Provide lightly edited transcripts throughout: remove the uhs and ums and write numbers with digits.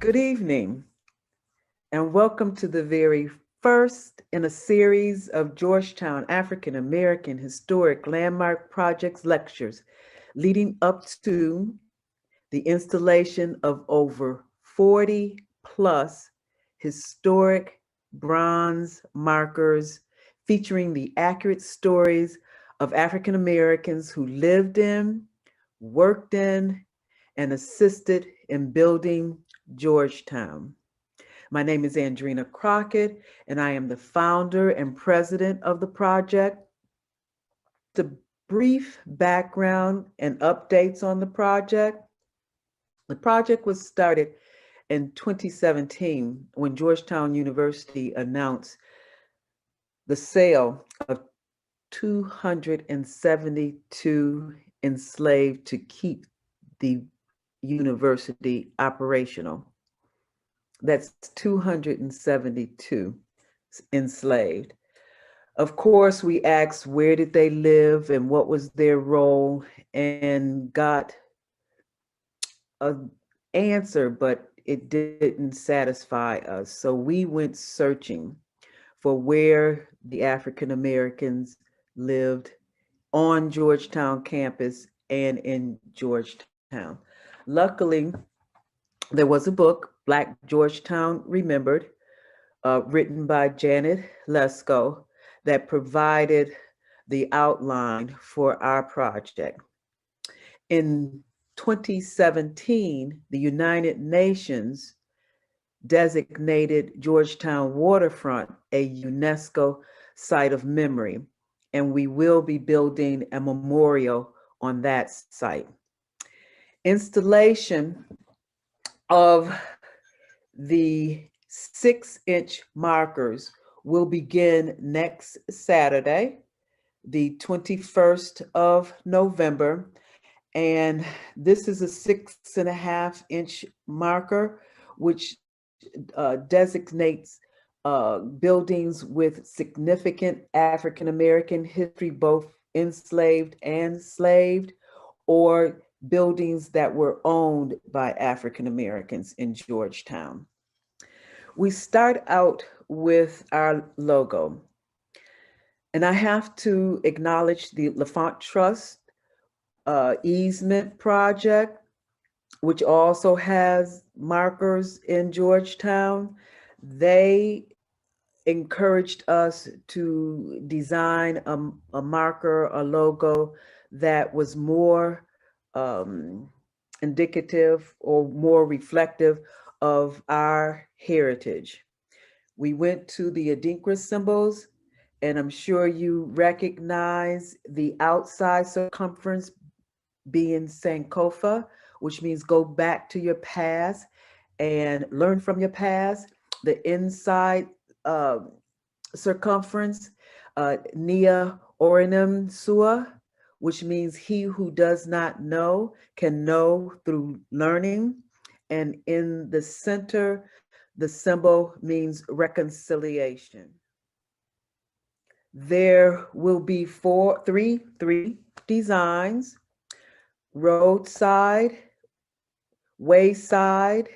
Good evening, and welcome to the very first in a series of Georgetown African American Historic Landmark Projects lectures leading up to the installation of over 40 plus historic bronze markers featuring the accurate stories of African Americans who lived in, worked in, and assisted in building Georgetown. My name is Andrina Crockett, and I am the founder and president of the project. The brief background and updates on the project. The project was started in 2017 when Georgetown University announced the sale of 272 enslaved to keep the university operational. That's 272 enslaved. Of course, we asked where did they live and what was their role, and got an answer, but it didn't satisfy us. So we went searching for where the African Americans lived on Georgetown campus and in Georgetown. Luckily, there was a book, Black Georgetown Remembered, written by Janet Lesko, that provided the outline for our project. In 2017, the United Nations designated Georgetown Waterfront a UNESCO Site of Memory, and we will be building a memorial on that site. Installation of the 6-inch markers will begin next Saturday, the 21st of November. And this is a 6.5-inch marker, which designates buildings with significant African American history, both enslaved and enslaved, or buildings that were owned by African Americans in Georgetown. We start out with our logo, and I have to acknowledge the L'Enfant Trust easement project, which also has markers in Georgetown. They encouraged us to design a marker, a logo that was more indicative or more reflective of our heritage. We went to the Adinkra Symbols, and I'm sure you recognize the outside circumference being Sankofa, which means go back to your past and learn from your past. The inside circumference, Nia Orinum Sua, which means he who does not know can know through learning. And in the center, the symbol means reconciliation. There will be three designs: roadside, wayside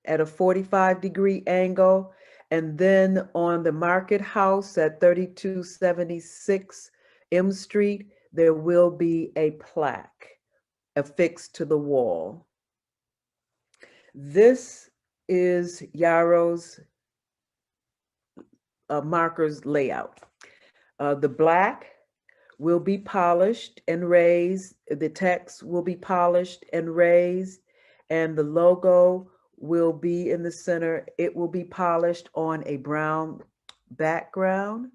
at a 45-degree angle, and then on the Market House at 3276 M Street, there will be a plaque affixed to the wall. This is Yarrow's markers layout. The black will be polished and raised. The text will be polished and raised, and the logo will be in the center. It will be polished on a brown background.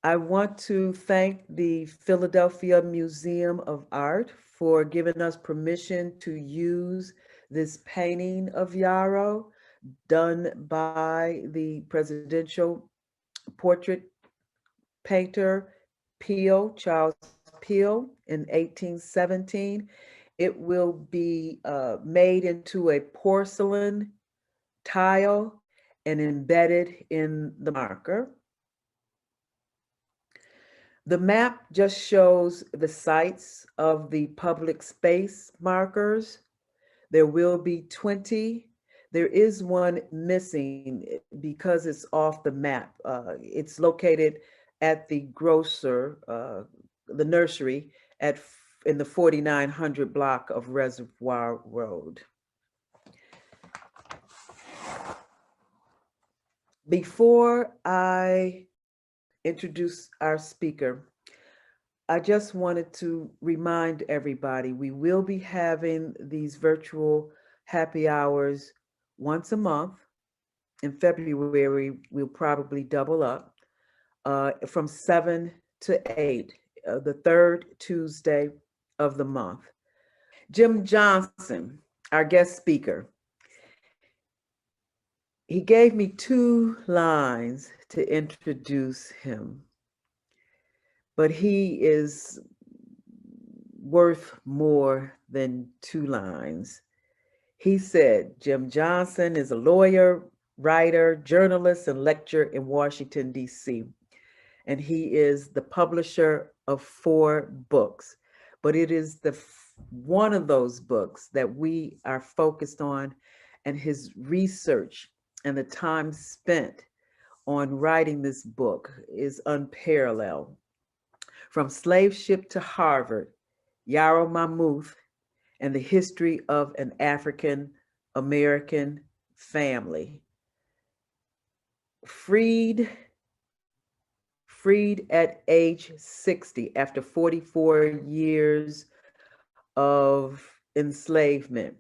I want to thank the Philadelphia Museum of Art for giving us permission to use this painting of Yarrow, done by the presidential portrait painter Charles Peale in 1817. It will be made into a porcelain tile and embedded in the marker. The map just shows the sites of the public space markers. There will be 20 There is one missing because it's off the map. It's located at the grocer, the nursery in the 4900 block of Reservoir Road. Before I introduce our speaker, I just wanted to remind everybody we will be having these virtual happy hours once a month. In February, we'll probably double up from 7 to 8, the third Tuesday of the month. Jim Johnson, our guest speaker, he gave me 2 lines to introduce him, but he is worth more than 2 lines. He said, Jim Johnson is a lawyer, writer, journalist, and lecturer in Washington, D.C. And he is the publisher of 4 books. But it is one of those books that we are focused on, and his research and the time spent on writing this book is unparalleled. From Slave Ship to Harvard, Yarrow Mammoth, and the history of an African American family. Freed at age 60 after 44 years of enslavement.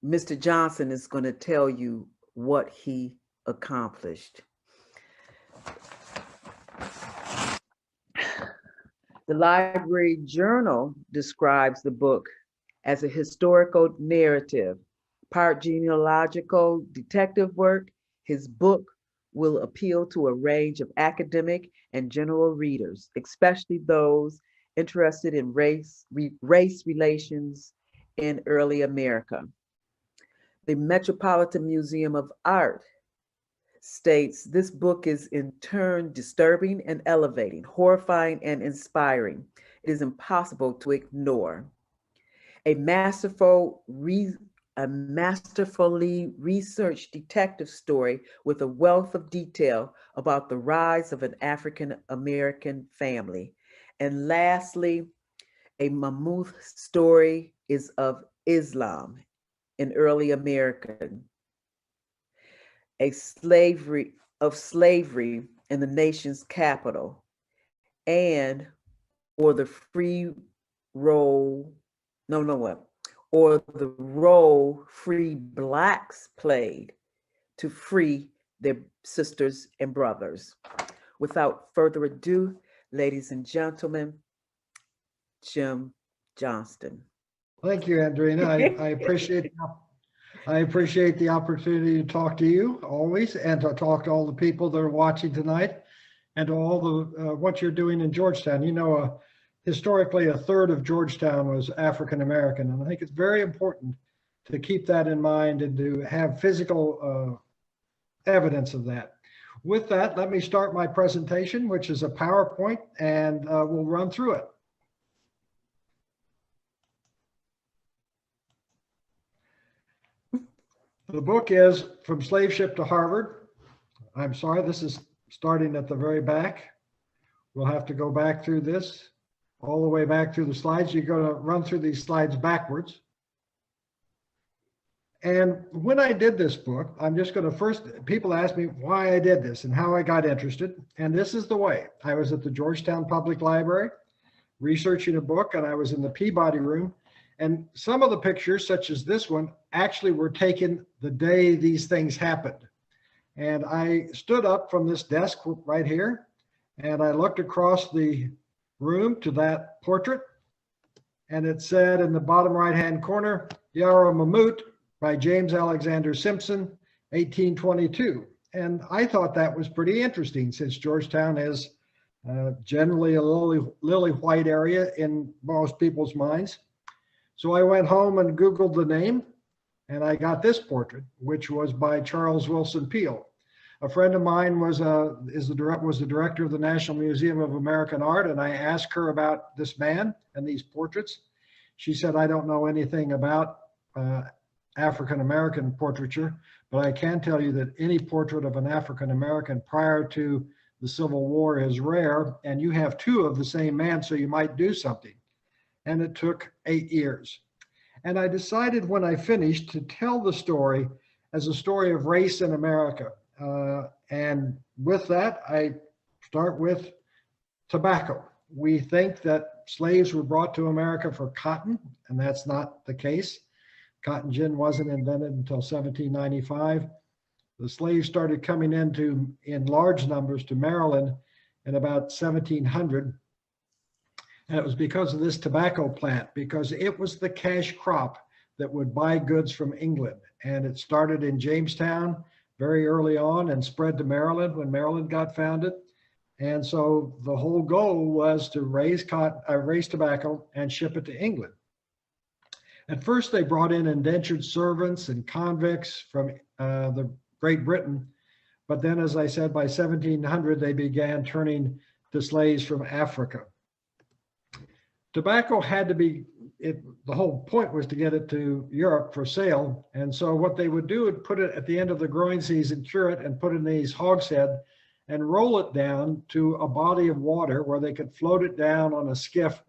Mr. Johnson is going to tell you what he accomplished. The Library Journal describes the book as a historical narrative, part genealogical detective work. His book will appeal to a range of academic and general readers, especially those interested in race relations in early America. The Metropolitan Museum of Art states this book is in turn disturbing and elevating, horrifying and inspiring. It is impossible to ignore. A masterfully researched detective story with a wealth of detail about the rise of an African American family. And lastly, a mammoth story is of Islam in early America, slavery in the nation's capital, and or the role free Blacks played to free their sisters and brothers. Without further ado, ladies and gentlemen, Jim Johnston. Thank you, Andrina. I appreciate the opportunity to talk to you always, and to talk to all the people that are watching tonight, and to all the what you're doing in Georgetown. You know, historically, a third of Georgetown was African American, and I think it's very important to keep that in mind and to have physical evidence of that. With that, let me start my presentation, which is a PowerPoint, and we'll run through it. The book is From Slave Ship to Harvard. I'm sorry, this is starting at the very back. We'll have to go back through this, all the way back through the slides. You're going to run through these slides backwards. And when I did this book, I'm just going to first, people ask me why I did this and how I got interested. And this is the way. I was at the Georgetown Public Library researching a book, and I was in the Peabody room. And some of the pictures, such as this one, actually were taken the day these things happened. And I stood up from this desk right here, and I looked across the room to that portrait, and it said in the bottom right-hand corner, Yarrow Mammoth by James Alexander Simpson, 1822. And I thought that was pretty interesting, since Georgetown is generally a lily white area in most people's minds. So I went home and Googled the name, and I got this portrait, which was by Charles Wilson Peale. A friend of mine was the director of the National Museum of American Art, and I asked her about this man and these portraits. She said, I don't know anything about African American portraiture, but I can tell you that any portrait of an African American prior to the Civil War is rare, and you have two of the same man, so you might do something. And it took 8 years. And I decided when I finished to tell the story as a story of race in America. And with that, I start with tobacco. We think that slaves were brought to America for cotton, and that's not the case. Cotton gin wasn't invented until 1795. The slaves started coming in large numbers to Maryland in about 1700. And it was because of this tobacco plant, because it was the cash crop that would buy goods from England. And it started in Jamestown very early on and spread to Maryland when Maryland got founded. And so the whole goal was to raise tobacco and ship it to England. At first, they brought in indentured servants and convicts from the Great Britain. But then, as I said, by 1700, they began turning to slaves from Africa. Tobacco had to be, the whole point was to get it to Europe for sale. And so what they would do would put it at the end of the growing season, cure it and put it in these hogshead and roll it down to a body of water where they could float it down on a skiff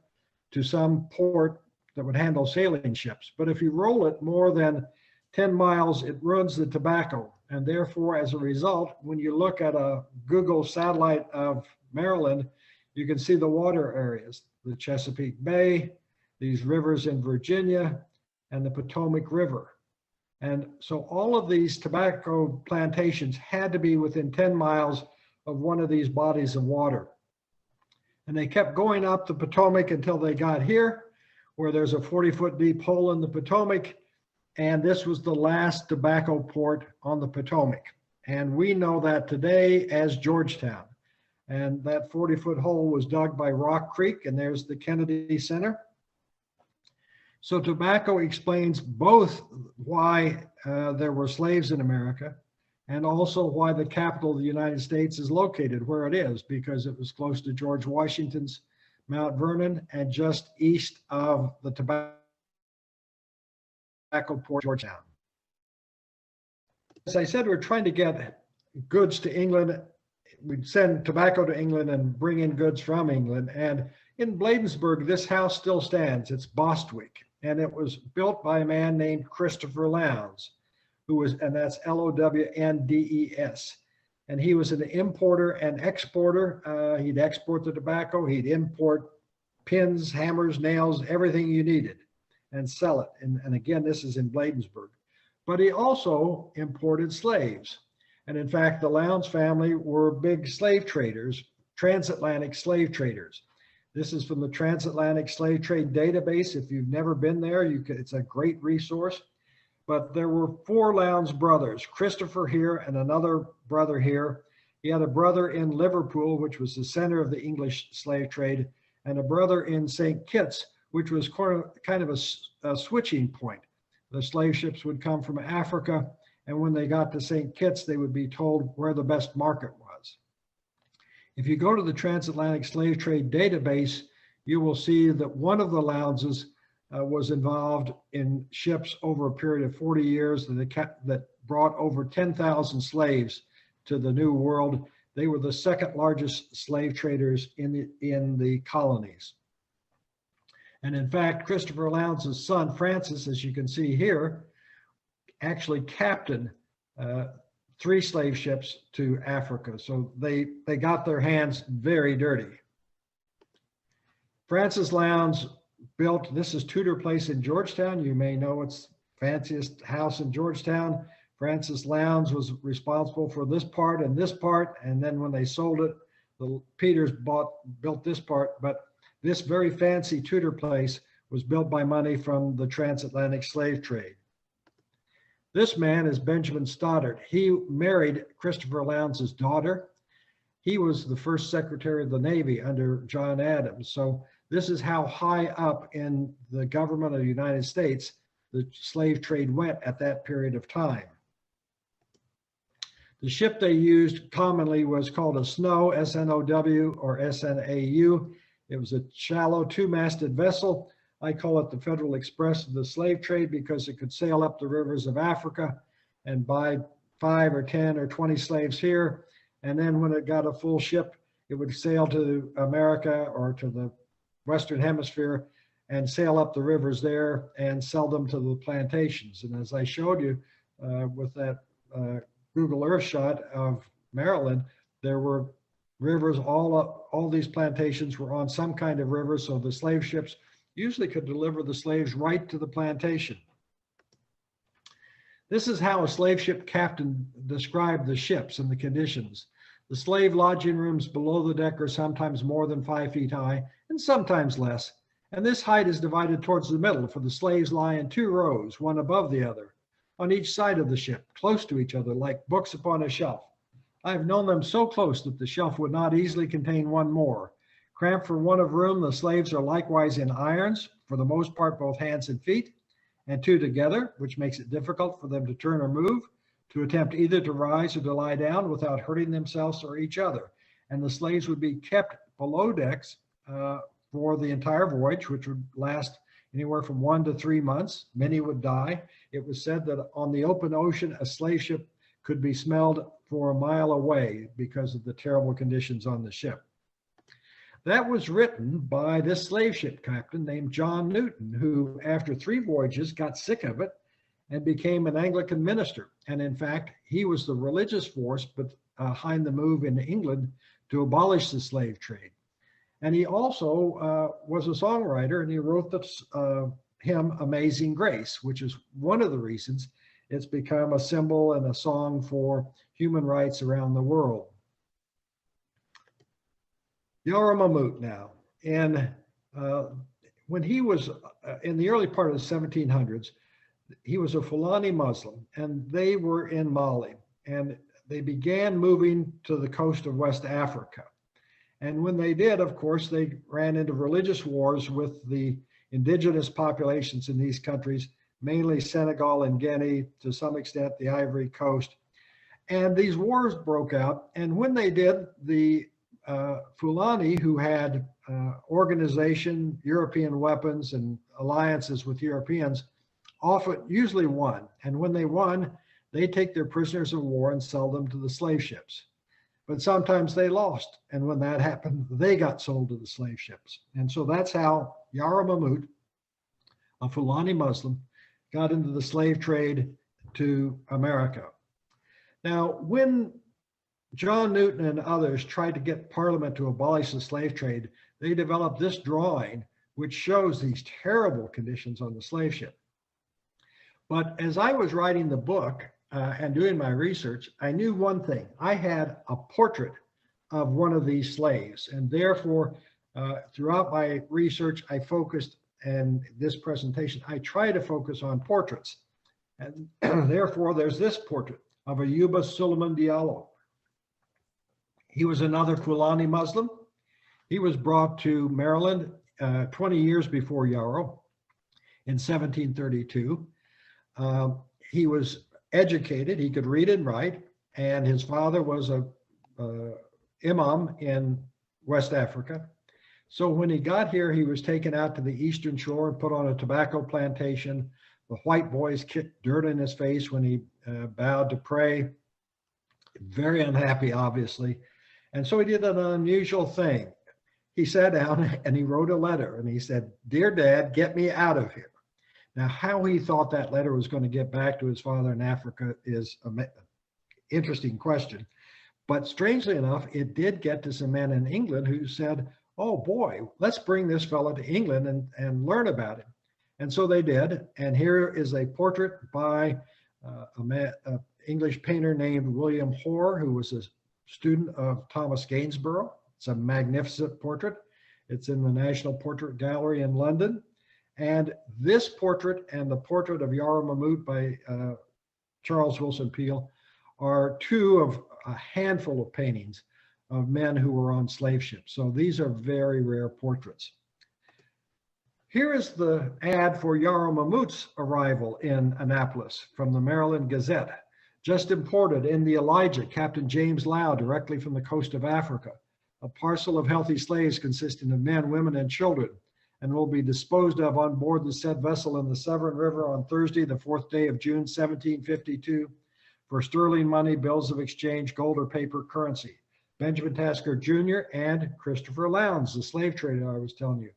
to some port that would handle sailing ships. But if you roll it more than 10 miles, it ruins the tobacco. And therefore, as a result, when you look at a Google satellite of Maryland, you can see the water areas, the Chesapeake Bay, these rivers in Virginia, and the Potomac River. And so all of these tobacco plantations had to be within 10 miles of one of these bodies of water. And they kept going up the Potomac until they got here, where there's a 40-foot deep hole in the Potomac. And this was the last tobacco port on the Potomac. And we know that today as Georgetown. And that 40-foot hole was dug by Rock Creek, and there's the Kennedy Center. So tobacco explains both why there were slaves in America and also why the capital of the United States is located where it is, because it was close to George Washington's Mount Vernon and just east of the tobacco port, Georgetown. As I said, we're trying to get goods to England. We'd send tobacco to England and bring in goods from England. And in Bladensburg, this house still stands. It's Bostwick. And it was built by a man named Christopher Lowndes, and that's Lowndes. And he was an importer and exporter. He'd export the tobacco. He'd import pins, hammers, nails, everything you needed and sell it. And again, this is in Bladensburg. But he also imported slaves. And in fact, the Lowndes family were big slave traders, transatlantic slave traders. This is from the Transatlantic Slave Trade Database. If you've never been there, it's a great resource. But there were 4 Lowndes brothers, Christopher here and another brother here. He had a brother in Liverpool, which was the center of the English slave trade, and a brother in St. Kitts, which was kind of a switching point. The slave ships would come from Africa, and when they got to St. Kitts, they would be told where the best market was. If you go to the Transatlantic Slave Trade Database, you will see that one of the Lowndeses was involved in ships over a period of 40 years that brought over 10,000 slaves to the New World. They were the second largest slave traders in the colonies. And in fact, Christopher Lowndes' son, Francis, as you can see here, actually captained 3 slave ships to Africa. So they got their hands very dirty. Francis Lowndes built, this is Tudor Place in Georgetown. You may know it's fanciest house in Georgetown. Francis Lowndes was responsible for this part, and then when they sold it, the Peters built this part. But this very fancy Tudor Place was built by money from the transatlantic slave trade. This man is Benjamin Stoddard. He married Christopher Lowndes' daughter. He was the first Secretary of the Navy under John Adams. So this is how high up in the government of the United States the slave trade went at that period of time. The ship they used commonly was called a snow, S-N-O-W or S-N-A-U. It was a shallow 2-masted vessel. I call it the Federal Express of the slave trade because it could sail up the rivers of Africa and buy 5 or 10 or 20 slaves here. And then when it got a full ship, it would sail to America or to the Western Hemisphere and sail up the rivers there and sell them to the plantations. And as I showed you with that Google Earth shot of Maryland, there were rivers, all these plantations were on some kind of river, so the slave ships usually could deliver the slaves right to the plantation. This is how a slave ship captain described the ships and the conditions. The slave lodging rooms below the deck are sometimes more than 5 feet high and sometimes less. And this height is divided towards the middle, for the slaves lie in 2 rows, one above the other, on each side of the ship, close to each other, like books upon a shelf. I have known them so close that the shelf would not easily contain one more. Cramped for want of room, the slaves are likewise in irons, for the most part both hands and feet, and 2 together, which makes it difficult for them to turn or move, to attempt either to rise or to lie down without hurting themselves or each other. And the slaves would be kept below decks for the entire voyage, which would last anywhere from 1 to 3 months. Many would die. It was said that on the open ocean, a slave ship could be smelled for a mile away because of the terrible conditions on the ship. That was written by this slave ship captain named John Newton, who after 3 voyages got sick of it and became an Anglican minister. And in fact, he was the religious force behind the move in England to abolish the slave trade. And he also was a songwriter, and he wrote the hymn Amazing Grace, which is one of the reasons it's become a symbol and a song for human rights around the world. Yara Mahmood now. And when he was in the early part of the 1700s, he was a Fulani Muslim, and they were in Mali, and they began moving to the coast of West Africa. And when they did, of course, they ran into religious wars with the indigenous populations in these countries, mainly Senegal and Guinea, to some extent the Ivory Coast. And these wars broke out. And when they did, the Fulani, who had organization, European weapons, and alliances with Europeans, usually won. And when they won, they take their prisoners of war and sell them to the slave ships. But sometimes they lost. And when that happened, they got sold to the slave ships. And so that's how Yara Mahmood, a Fulani Muslim, got into the slave trade to America. Now, when John Newton and others tried to get Parliament to abolish the slave trade, they developed this drawing, which shows these terrible conditions on the slave ship. But as I was writing the book and doing my research, I knew one thing. I had a portrait of one of these slaves, and therefore, throughout my research, I focused, and this presentation, I try to focus on portraits. And therefore, there's this portrait of Ayuba Suleiman Diallo. He was another Fulani Muslim. He was brought to Maryland 20 years before Yarrow in 1732. He was educated, he could read and write, and his father was a imam in West Africa. So when he got here, he was taken out to the eastern shore and put on a tobacco plantation. The white boys kicked dirt in his face when he bowed to pray. Very unhappy, obviously. And so he did an unusual thing. He sat down and he wrote a letter, and he said, "Dear Dad, get me out of here." Now, how he thought that letter was going to get back to his father in Africa is an interesting question. But strangely enough, it did get to some men in England who said, "Oh boy, let's bring this fellow to England and learn about him." And so they did. And here is a portrait by an English painter named William Hoare, who was a student of Thomas Gainsborough. It's a magnificent portrait. It's in the National Portrait Gallery in London. And this portrait and the portrait of Yara Mahmood by Charles Wilson Peale are 2 of a handful of paintings of men who were on slave ships. So these are very rare portraits. Here is the ad for Yara Mahmood's arrival in Annapolis from the Maryland Gazette. Just imported in the Elijah, Captain James Lau, directly from the coast of Africa. A parcel of healthy slaves consisting of men, women, and children. and will be disposed of on board the said vessel in the Severn River on Thursday, the 4th day of June, 1752, for sterling money, bills of exchange, gold, or paper currency. Benjamin Tasker Jr. and Christopher Lowndes, the slave trader I was telling you.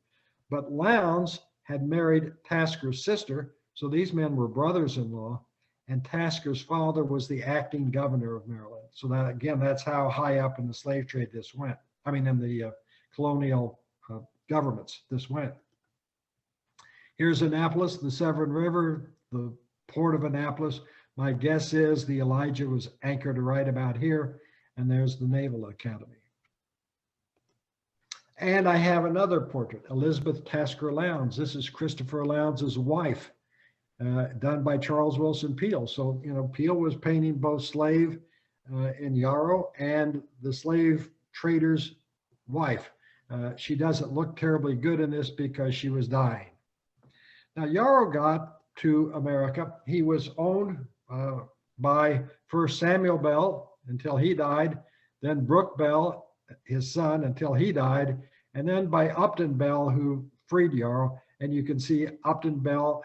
But Lowndes had married Tasker's sister, so these men were brothers-in-law, and Tasker's father was the acting governor of Maryland. So that, again, that's how high up in the slave trade this went. I mean, in the colonial governments this went. Here's Annapolis, the Severn River, the port of Annapolis. My guess is the Elijah was anchored right about here, and there's the Naval Academy. And I have another portrait, Elizabeth Tasker Lowndes. This is Christopher Lowndes' wife, done by Charles Wilson Peale. So, you know, Peale was painting both slave in Yarrow and the slave trader's wife. She doesn't look terribly good in this because she was dying. Now, Yarrow got to America. He was owned by first Samuel Bell until he died, then Brooke Bell, his son, until he died, and then by Upton Bell, who freed Yarrow. And you can see Upton Bell